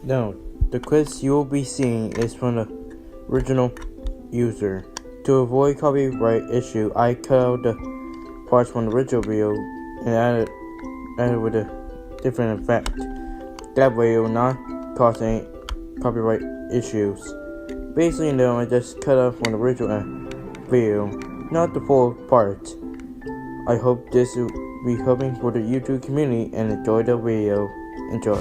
No, the clips you will be seeing is from the original user. To avoid copyright issue, I cut out the parts from the original video and added with a different effect. That way it will not cause any copyright issues. Basically, no, I just cut out from the original video, not the full part. I hope this will be helping for the YouTube community and enjoy the video. Enjoy.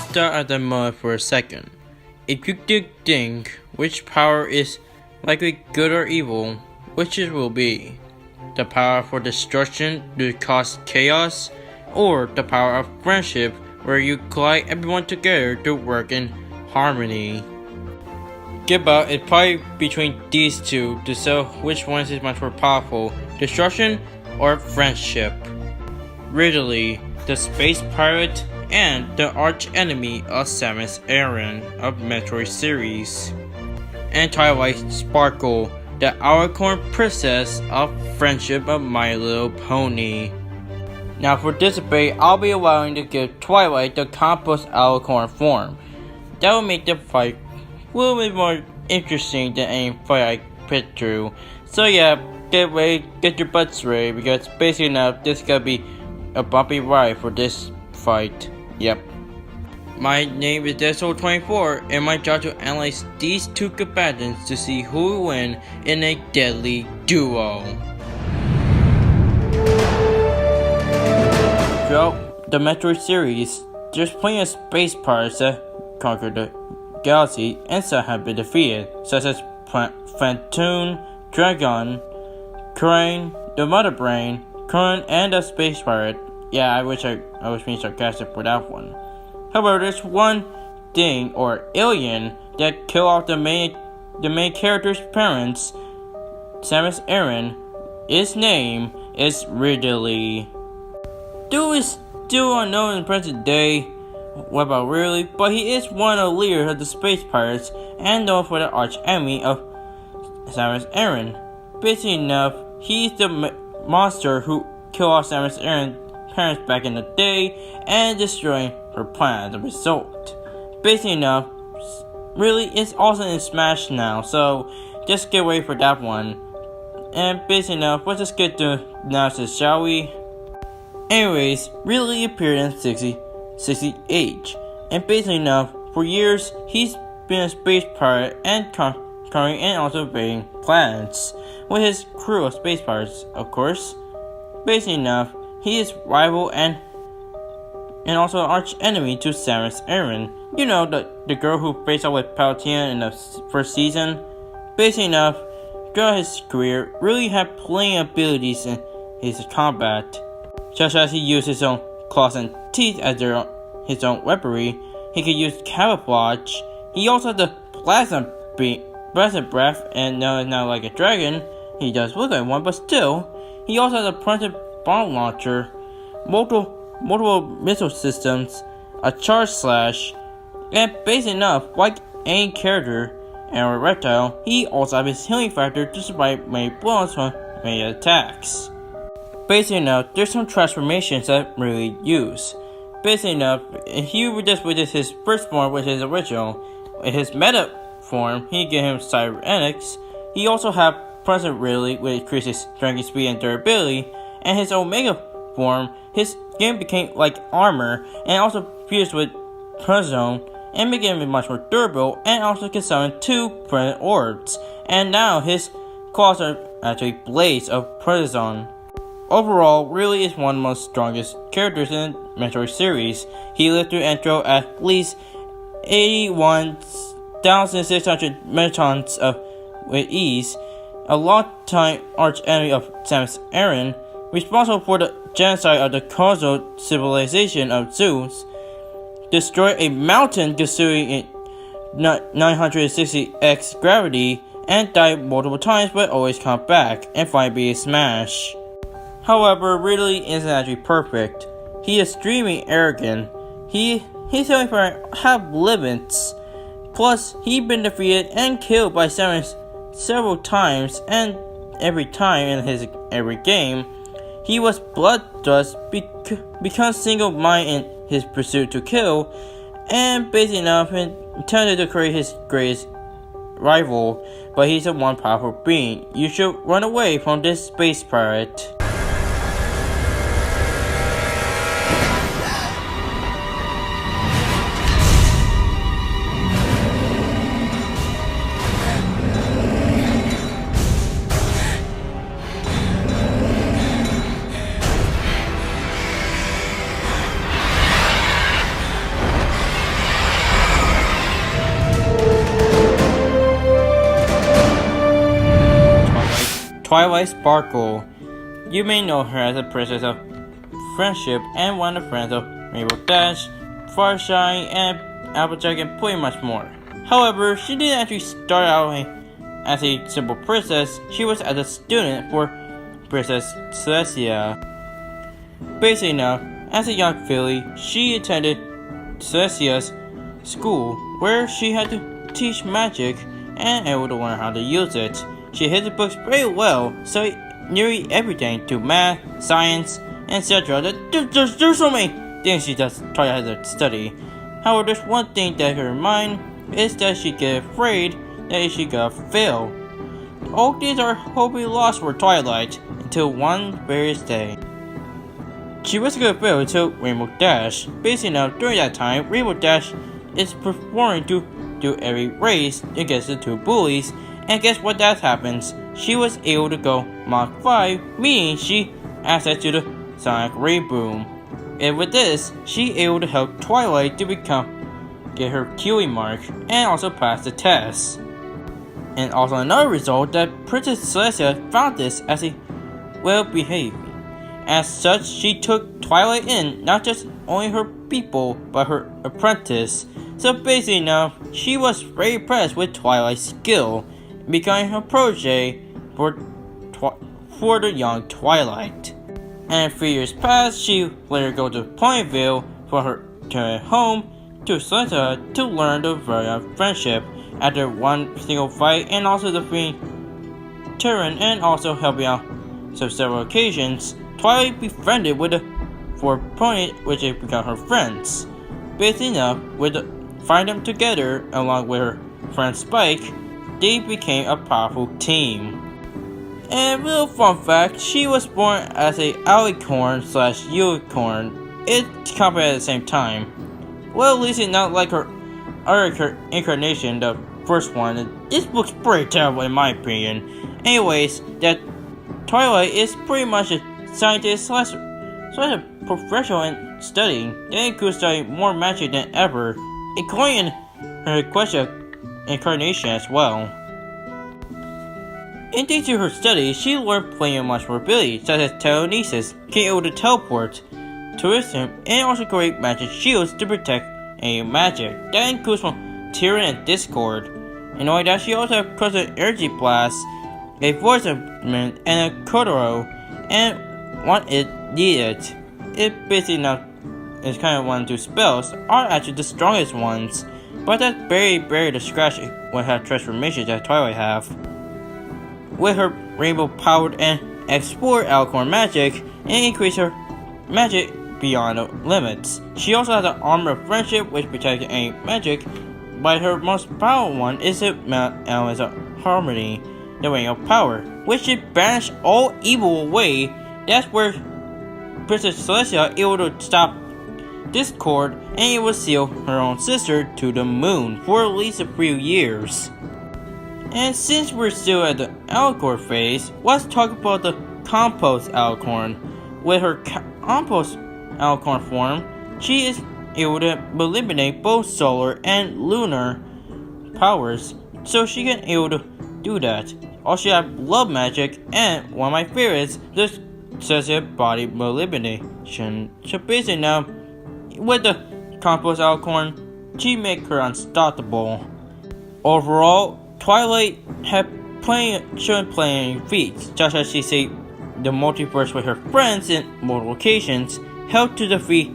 Start at the moment for a second. If you could think which power is likely good or evil, which it will be? The power for destruction to cause chaos, or the power of friendship where you collide everyone together to work in harmony? Get about it probably between these two to tell which one is much more powerful, destruction or friendship. Ridley, the space pirate and the arch enemy of Samus Aran of Metroid series, and Twilight Sparkle, the Alicorn princess of Friendship of My Little Pony. Now for this debate, I'll be allowing to give Twilight the compost Alicorn form. That will make the fight a little bit more interesting than any fight I put through. So yeah, get ready, get your butts ready, because basically now this is gonna be a bumpy ride for this fight. Yep. My name is Deso24 and my job to analyze these two combatants to see who will win in a deadly duo. Throughout the Metroid series, there's plenty of space pirates that conquer the galaxy and some have been defeated, such as Phantoon, Dragon, Crane, the Mother Brain, Curran, and the Space Pirate. Yeah, I wish being sarcastic for that one. However, there's one thing or alien that killed off the main character's parents, Samus Aran. His name is Ridley. Duel is still unknown in the present day. What about Ridley? But he is one of the leaders of the Space Pirates and known for the arch enemy of Samus Aran. Basically enough, he's the monster who killed off Samus Aran's parents back in the day and destroying her plan as a result. Basically enough, really it's also in Smash now, so just get ready for that one. And basically enough, let's just get to analysis, shall we? Anyways, Ridley appeared in 60 age, and basically enough, for years he's been a space pirate and conquering and also invading planets with his crew of space pirates, of course. Basically enough, he is rival and also an arch enemy to Samus Aran. You know, the girl who faced off with Palutena in the first season. Basically enough, throughout his career, really had plenty of abilities in his combat, such as he used his own claws and teeth as his own weaponry. He could use camouflage. He also had the plasma breath, and now like a dragon. He does look like one, but still, he also has a permanent bomb launcher, multiple missile systems, a charge slash, and basic enough, like any character and a reptile, he also has his healing factor to survive many blows from many attacks. Basic enough, there's some transformations that really use. Basically enough, he just witnessed his first form, which is original. In his meta form, he gave him cybernetics. He also had present Ridley, which increases strength, speed, and durability. And his Omega form, his skin became like armor, and also fused with Presone, and making him much more durable, and also can summon 2 present orbs. And now his claws are actually blades of Presone. Overall, Ridley is one of the most strongest characters in the Metroid series. He lived through intro at least 81,600 metons with ease, a long-time arch-enemy of Samus Aran, responsible for the genocide of the causal civilization of Zeus, destroyed a mountain consuming 960x gravity, and died multiple times but always come back and finally be smashed. However, Ridley isn't actually perfect. He is extremely arrogant. He's only for have limits. Plus, he's been defeated and killed by Samus several times, and every time in every game, he was bloodlust becomes single-minded in his pursuit to kill, and basically enough intended to create his greatest rival. But he's a one powerful being. You should run away from this space pirate. Twilight Sparkle. You may know her as a princess of friendship and one of the friends of Rainbow Dash, Farshine, and Applejack, and pretty much more. However, she didn't actually start out as a simple princess. She was as a student for Princess Celestia. Basically enough, as a young filly, she attended Celestia's school, where she had to teach magic and able to learn how to use it. She hit the books very well, so nearly everything to math, science, etc. There's so many things she does try to study. However, there's one thing that her mind is that she get afraid that she gonna fail. All these are hopefully lost for Twilight until one various day. She was gonna fail until Rainbow Dash. Basically now, during that time, Rainbow Dash is performing to do every race against the 2 bullies. And guess what that happens? She was able to go Mach 5, meaning she access to the Sonic Ray Boom. And with this, she able to help Twilight to get her QE mark and also pass the test. And also another result that Princess Celestia found this as a well-behaved. As such, she took Twilight in, not just only her people, but her apprentice. So basically now, she was very impressed with Twilight's skill, becoming her protege for the young Twilight. And 3 years passed, she later go to Pointville for her return home to Celestia to learn the value of friendship after one single fight, and also defeating Tyrion and also helping out on several occasions. Twilight befriended with the 4 ponies, which have become her friends. Basically enough, find them together along with her friend Spike, they became a powerful team. And real fun fact, she was born as a alicorn/unicorn. It's copied at the same time. Well, at least it's not like her other incarnation, the first one. This looks pretty terrible in my opinion. Anyways, that Twilight is pretty much a scientist slash a professional in studying. They could study more magic than ever, including her question incarnation as well. In thanks to her studies, she learned plenty of much more abilities, such as telekinesis, being able to teleport, tourism, and also create magic shields to protect any magic. That includes from Tyrion and Discord. And knowing that she also has present energy blast, a voice implement, and a Kotaro, and when it needed. It basically not is kind of one of 2 spells are actually the strongest ones. But that's very to scratch with her transformations that Twilight have. With her rainbow powered and explore Alicorn magic and increase her magic beyond the limits. She also has an armor of friendship which protects any magic, but her most powerful one is the Elements of Harmony, the Ring of Power, which should banish all evil away. That's where Princess Celestia is able to stop discord, and it will seal her own sister to the moon for at least a few years. And since we're still at the Alicorn phase, let's talk about the Compost Alicorn. With her Compost Alicorn form, she is able to eliminate both solar and lunar powers, so she can able to do that. Also, have love magic, and one of my favorites, the Celestia body elimination. So basically now, with the Compost Alicorn, she make her unstoppable. Overall, Twilight had shown playing feats, just as she saved the multiverse with her friends in multiple locations, helped to defeat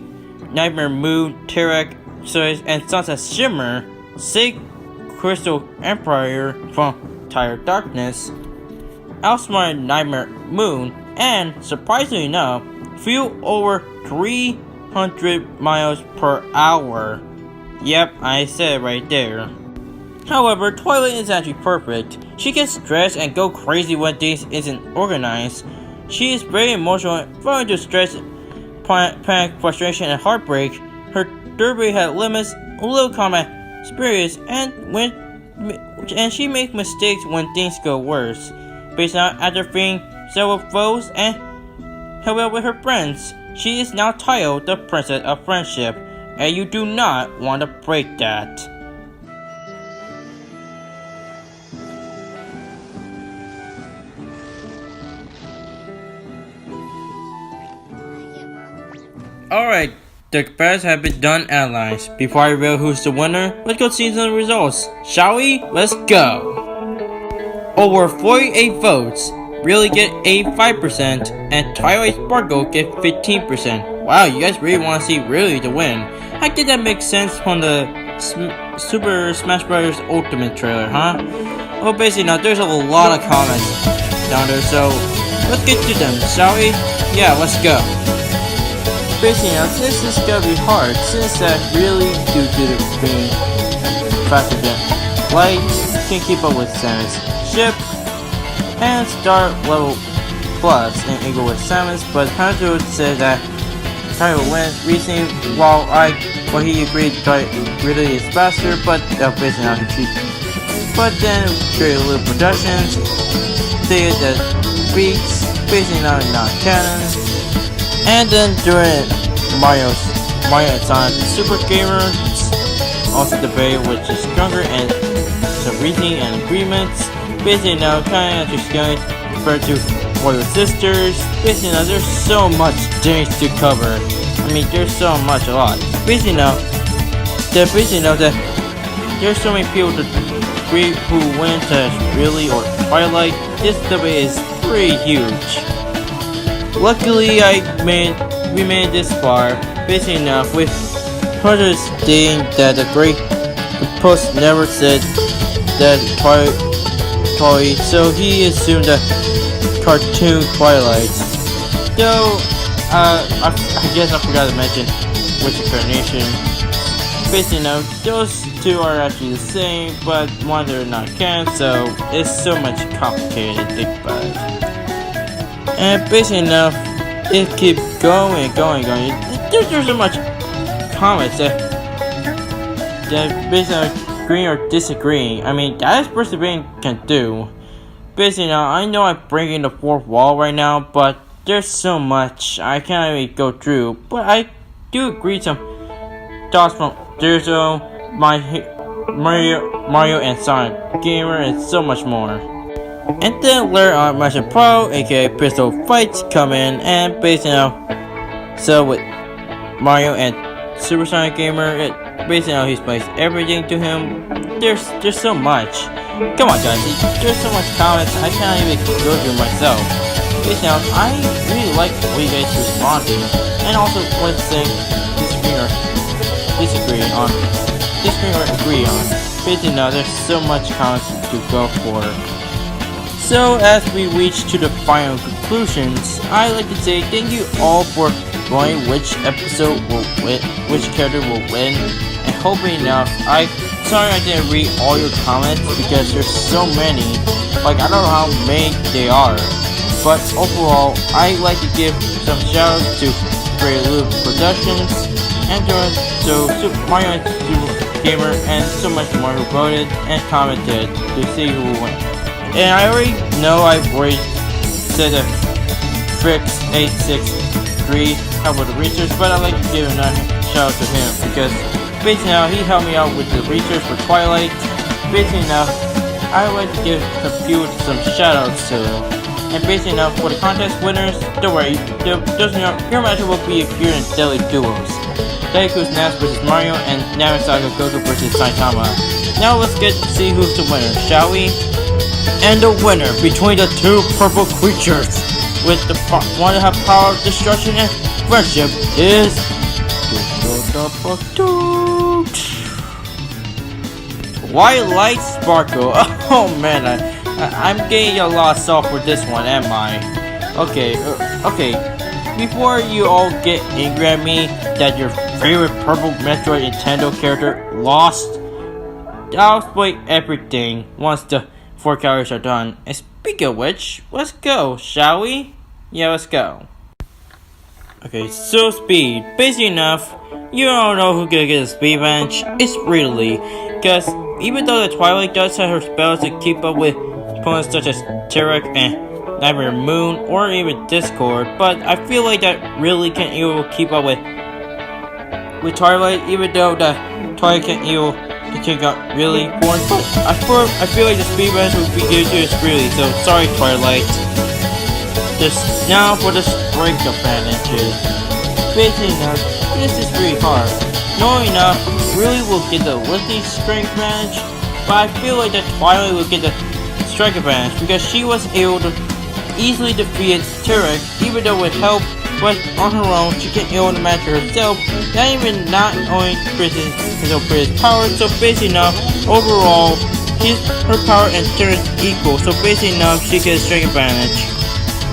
Nightmare Moon, Terek, and Sunset Shimmer, saved Crystal Empire from Tire Darkness, outsmarted Nightmare Moon, and surprisingly enough, flew over 300 miles per hour. Yep, I said it right there. However, Twilight is actually perfect. She gets stressed and go crazy when things isn't organized. She is very emotional, prone to stress, panic, frustration, and heartbreak. Her durability has limits, low combat experience, and she makes mistakes when things go worse. Based on after freeing several foes and help out with her friends, she is now titled the Princess of Friendship, and you do not want to break that. Alright, the comparisons have been done and analyzed. Before I reveal who's the winner, let's go see some results. Shall we? Let's go! Over 48 votes, Really get 85%, and Twilight Sparkle get 15%. Wow, you guys really want to see Really to win. I think that makes sense from the Super Smash Bros. Ultimate trailer, huh? Well, basically, now there's a lot of comments down there, so let's get to them, shall we? Yeah, let's go. Basically, now this is gonna be hard, since that really due to the being faster than light, can keep up with Samus' ship, and start level plus and equal with Samus, but Hunter said that Tyler wins recently while he agreed that Ridley is faster, but basically not cheap. But then created a little productions, stated that feats, basically not canon, and then during Mario and Sonic Super Gamers also debate which is stronger and some reasoning and agreements. Basically now kind of just going refer to Warrior Sisters. Basically now there's so much things to cover. I mean there's so much a lot. Basically now that there's so many people to agree who wins as Really or Twilight. This debate is pretty huge. Luckily we made it this far. Basically now with Hunter stating that the great post never said that Twilight, so he assumed that cartoon Twilight. Though I guess I forgot to mention which incarnation. Basically now those two are actually the same, but one they're not canon, so it's so much complicated to think about it. And basically now it keeps going. There's so much comments that basically agreeing or disagreeing. I mean, that is persevering can do. Basically now, I know I'm breaking the fourth wall right now, but there's so much I can't really go through. But I do agree some thoughts from Duels, Mario and Sonic Gamer, and so much more. And then later on, Master Pro, aka Pistol Fights, come in, and basically now, so with Mario and Super Sonic Gamer, basically now he's placed everything to him. There's so much. Come on guys, there's so much comments I can't even go through myself. Basically now, I really like what you guys respond to, and also let's say disagree or agree on. Basically now, there's so much comments to go for. So as we reach to the final conclusions, I'd like to say thank you all for going which episode will win, which character will win, and hoping enough. Sorry I didn't read all your comments because there's so many. Like I don't know how many they are, but overall I like to give some shoutouts to Great Loop Productions and to Super Mario and Super Gamer and so much more who voted and commented to see who will win. And I already know I've already said that Frix863 helped with the research, but I'd like to give another shout out to him because basically now he helped me out with the research for Twilight. Basically enough, I would like to give some shout outs to him. And basically enough, for the contest winners, don't worry, your matchup will be here in Deadly Duels. Deiku's Nash vs Mario and Namisaga Goku vs Saitama. Now let's get to see who's the winner, shall we? And the winner between the two purple creatures with the one that have power, destruction, and friendship is Twilight Sparkle. Oh man, I'm getting a lot of salt for this one, am I? Okay. Before you all get angry at me that your favorite purple Metroid Nintendo character lost, I'll explain everything once the 4 calories are done. And speaking of which, let's go, shall we? Yeah, let's go. Okay, so speed. Basically enough, you don't know who's gonna get a speed advantage. It's Ridley, because even though the Twilight does have her spells to keep up with opponents such as Tarek and Nightmare Moon or even Discord, but I feel like that really can't even keep up with Twilight, even though the Twilight can't even take out really important. I feel like the speed advantage would be given to this really, so sorry Twilight. Now for the strength advantages. Basically enough, this is pretty hard. Knowing enough, really will get the lifting strength advantage, but I feel like that Twilight will get the strike advantage because she was able to easily defeat Tarek, even though with help, but on her own she can't able to match herself. Not only increases his power, so basically enough, overall, her power and Tarek's equal, so basically enough, she gets strength advantage.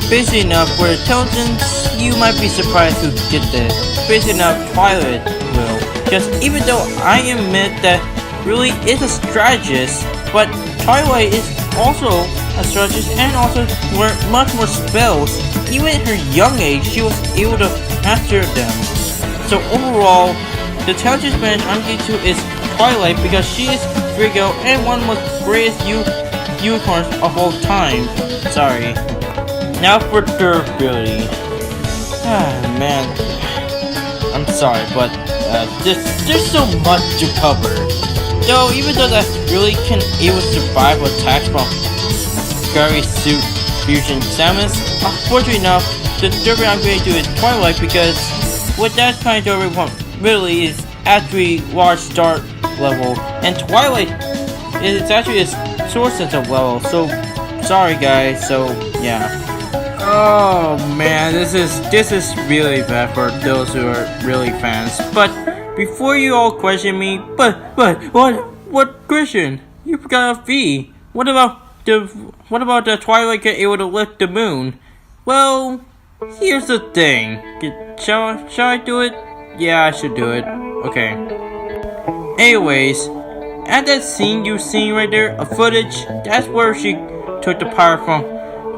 Basically enough, for intelligence, you might be surprised who get this. Basically enough, Twilight will. Because even though I admit that really is a strategist, but Twilight is also a strategist and also learned much more spells. Even at her young age, she was able to master them. So overall, the intelligence advantage I'm getting to is Twilight because she is Frigo and one of the greatest unicorns of all time. Sorry. Now for durability. Man, I'm sorry, but there's so much to cover. Though, even though that really can able to survive attacks from Scary Suit Fusion Samus, unfortunately enough, the durability I'm going to do is Twilight because with that kind of durability really is actually large start level, and Twilight is actually a source sensitive level. So sorry guys. So yeah. Oh man, this is really bad for those who are really fans. But before you all question me, but what question? You forgot a V. What about the Twilight get able to lift the moon? Well, here's the thing. Shall I do it? Yeah, I should do it. Okay. Anyways, at that scene you seen right there, a footage, that's where she took the power from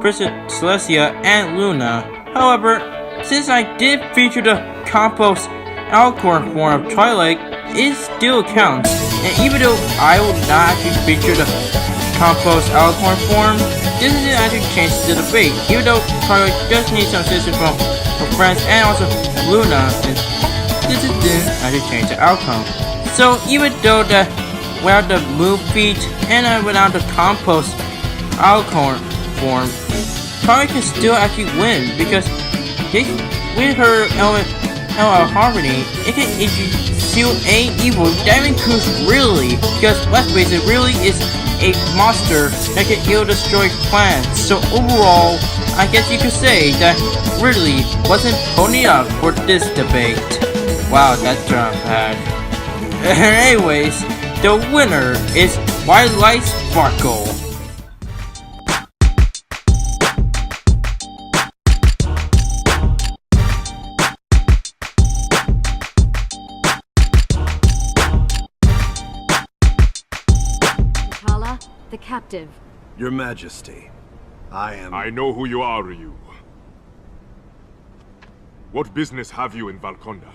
Princess Celestia and Luna. However, since I did feature the compost Alcorn form of Twilight, it still counts. And even though I will not actually feature the compost Alcorn form, this didn't actually change the debate. Even though Twilight does need some assistance from her friends and also Luna, and this didn't actually change the outcome. So even though without the move feat and without the compost Alcorn form, Twilight can still actually win because with her element harmony, it can seal any evil. That includes Ridley, because let's face it, Ridley is a monster that can ill destroy planets. So overall, I guess you could say that Ridley wasn't pony up for this debate. Wow, that turned bad. Anyways, the winner is Twilight Sparkle. captive. Your Majesty, I am... I know who you are, Ryu. What business have you in Valkonda?